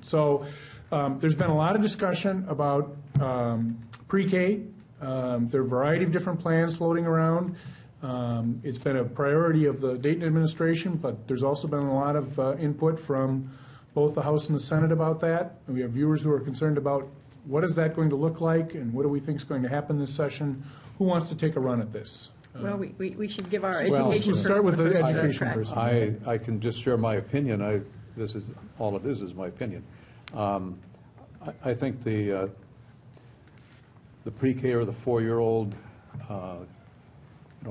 So there's been a lot of discussion about pre-K. There are a variety of different plans floating around. It's been a priority of the Dayton administration, but there's also been a lot of input from both the House and the Senate about that. And we have viewers who are concerned about what is that going to look like and what do we think is going to happen this session. Who wants to take a run at this? Well, we should give our Well, education we'll start with the first education track. person. I can just share my opinion. This is all it is my opinion. I think the pre-K or the 4-year-old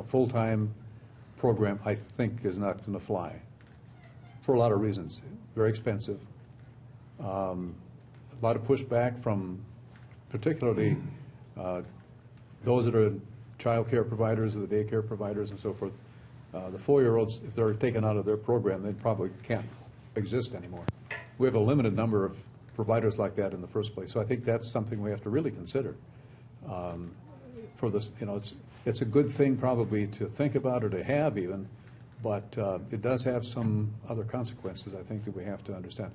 full-time program, I think, is not going to fly for a lot of reasons. Very expensive. A lot of pushback from particularly those that are child care providers, the daycare providers, and so forth. The 4-year-olds, if they're taken out of their program, they probably can't exist anymore. We have a limited number of providers like that in the first place. So I think that's something we have to really consider. For this, it's a good thing probably to think about or to have even, but it does have some other consequences, I think, that we have to understand.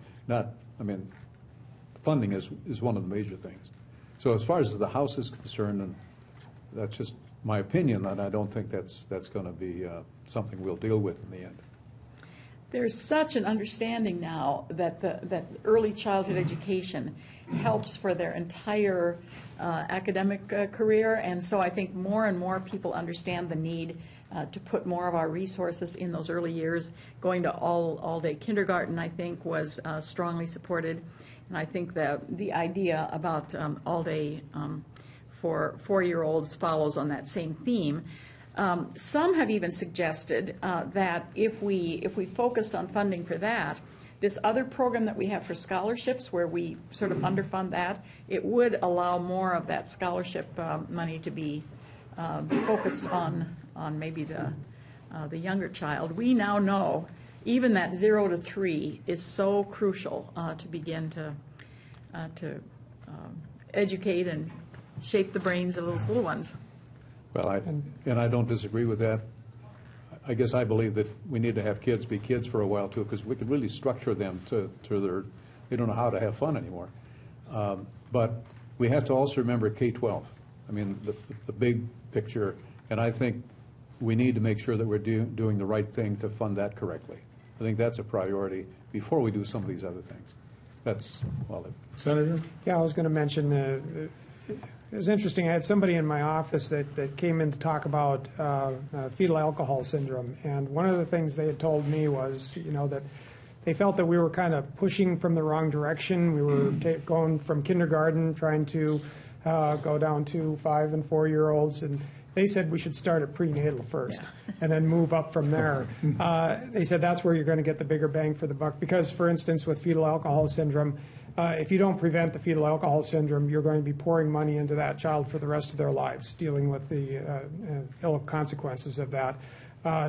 Funding is one of the major things. So as far as the House is concerned, and that's just my opinion, and I don't think that's going to be something we'll deal with in the end. There's such an understanding now that that early childhood education helps for their entire academic career, and so I think more and more people understand the need to put more of our resources in those early years. Going to all-day kindergarten, I think, was strongly supported, and I think the idea about all-day for 4-year-olds follows on that same theme. Some have even suggested that if we focused on funding for that, this other program that we have for scholarships, where we sort of underfund that, it would allow more of that scholarship money to be focused on maybe the younger child. We now know even that 0 to 3 is so crucial to begin to educate and shape the brains of those little ones. Well, I don't disagree with that. I guess I believe that we need to have kids be kids for a while too, because we could really structure them to they don't know how to have fun anymore. But we have to also remember K-12. The big picture, and I think we need to make sure that we're doing the right thing to fund that correctly. I think that's a priority before we do some of these other things. That's all. Senator? Yeah, I was going to mention, it was interesting. I had somebody in my office that came in to talk about fetal alcohol syndrome, and one of the things they had told me was, that they felt that we were kind of pushing from the wrong direction. We were going from kindergarten, trying to go down to 5- and 4-year-olds, and they said we should start at prenatal first, and then move up from there. They said that's where you're going to get the bigger bang for the buck, because, for instance, with fetal alcohol syndrome, if you don't prevent the fetal alcohol syndrome, you're going to be pouring money into that child for the rest of their lives, dealing with the ill consequences of that.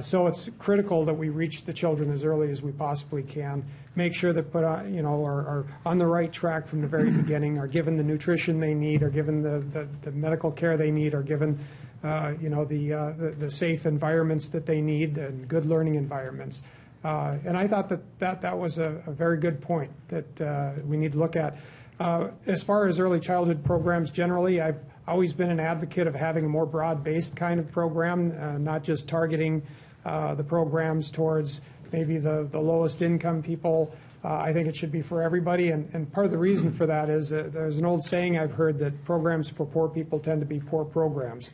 So it's critical that we reach the children as early as we possibly can, make sure that are on the right track from the very beginning, are given the nutrition they need, are given the medical care they need, are given the safe environments that they need, and good learning environments. And I thought that was a very good point that we need to look at. As far as early childhood programs generally, I've always been an advocate of having a more broad-based kind of program, not just targeting the programs towards maybe the lowest income people. I think it should be for everybody, and part of the reason for that is there's an old saying I've heard that programs for poor people tend to be poor programs.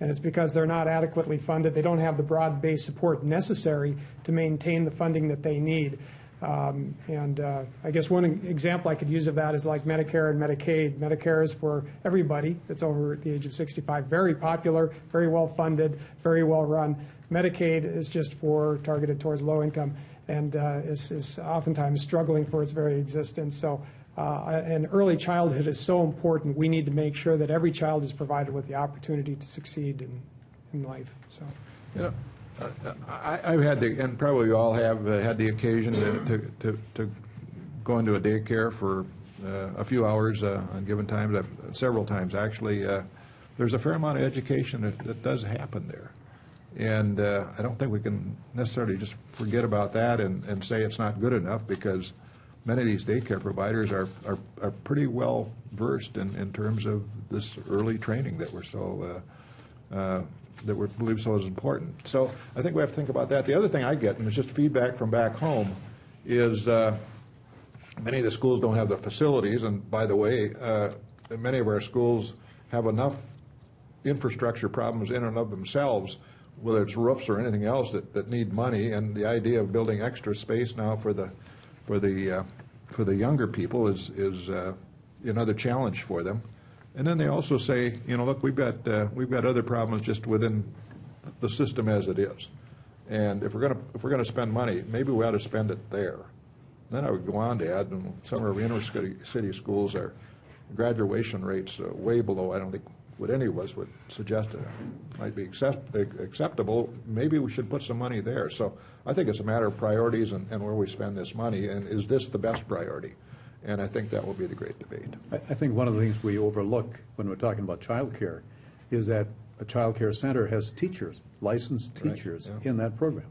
And it's because they're not adequately funded. They don't have the broad-based support necessary to maintain the funding that they need. I guess one example I could use of that is like Medicare and Medicaid. Medicare is for everybody that's over the age of 65. Very popular, very well funded, very well run. Medicaid is just targeted towards low income, and is oftentimes struggling for its very existence. So. And early childhood is so important. We need to make sure that every child is provided with the opportunity to succeed in life. So, I've had and probably you all have had the occasion to go into a daycare for a few hours on given times, several times actually. There's a fair amount of education that does happen there. And I don't think we can necessarily just forget about that and say it's not good enough, because many of these daycare providers are pretty well versed in terms of this early training that we're so that we believe so is important. So I think we have to think about that. The other thing I get, and it's just feedback from back home, is many of the schools don't have the facilities, and by the way, many of our schools have enough infrastructure problems in and of themselves, whether it's roofs or anything else that need money, and the idea of building extra space now for the younger people is another challenge for them. And then they also say, look, we've got other problems just within the system as it is, and if we're going to spend money, maybe we ought to spend it there. Then I would go on to add, in some of our inner city schools, our graduation rates way below, I don't think, what any of us would suggest it might be acceptable. Maybe we should put some money there. So I think it's a matter of priorities and where we spend this money, and is this the best priority? And I think that will be the great debate. I think one of the things we overlook when we're talking about child care is that a child care center has teachers, licensed teachers, Right, yeah. in that program.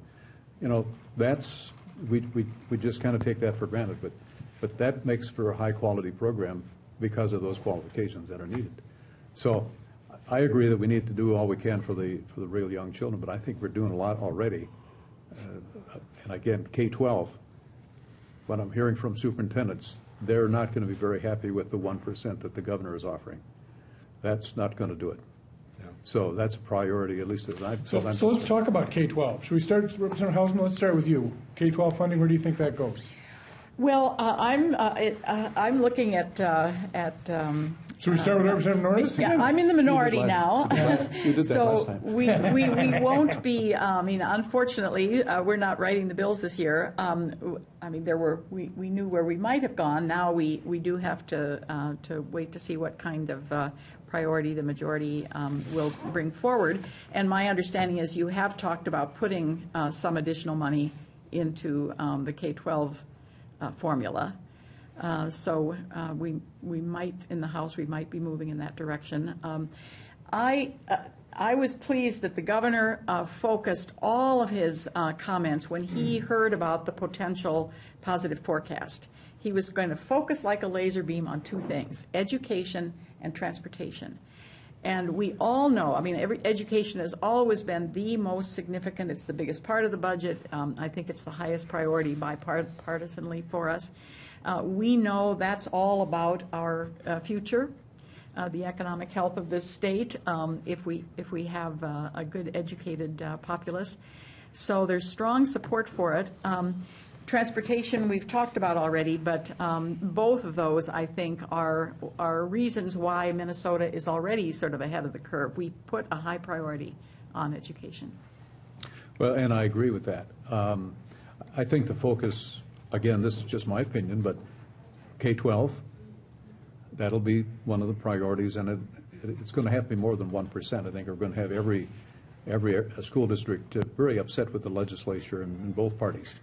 That's, we just kind of take that for granted, but that makes for a high-quality program because of those qualifications that are needed. So I agree that we need to do all we can for the real young children, but I think we're doing a lot already. And again, K-12, what I'm hearing from superintendents, they're not going to be very happy with the 1% that the governor is offering. That's not going to do it. Yeah. So that's a priority, at least as I'm. So let's talk about K-12. Should we start, Representative Hausman, let's start with you. K-12 funding, where do you think that goes? Well, I'm looking at Should we start with Representative Norris yeah, again? I'm in the minority last- now. You did that So last time. we won't be, unfortunately, we're not writing the bills this year. We knew where we might have gone. Now we do have to wait to see what kind of priority the majority will bring forward. And my understanding is you have talked about putting some additional money into the K-12 formula. So we might, in the House, we might be moving in that direction. I was pleased that the governor focused all of his comments when he heard about the potential positive forecast. He was going to focus like a laser beam on two things, education and transportation. And we all know, education has always been the most significant. It's the biggest part of the budget. I think it's the highest priority bipartisanly for us. We know that's all about our future, the economic health of this state, if we have a good educated populace. So there's strong support for it. Transportation we've talked about already, but both of those, I think, are reasons why Minnesota is already sort of ahead of the curve. We put a high priority on education. Well, and I agree with that. I think the focus, again, this is just my opinion, but K-12, that'll be one of the priorities, and it's going to have to be more than 1%. I think we're going to have every school district very upset with the legislature in both parties.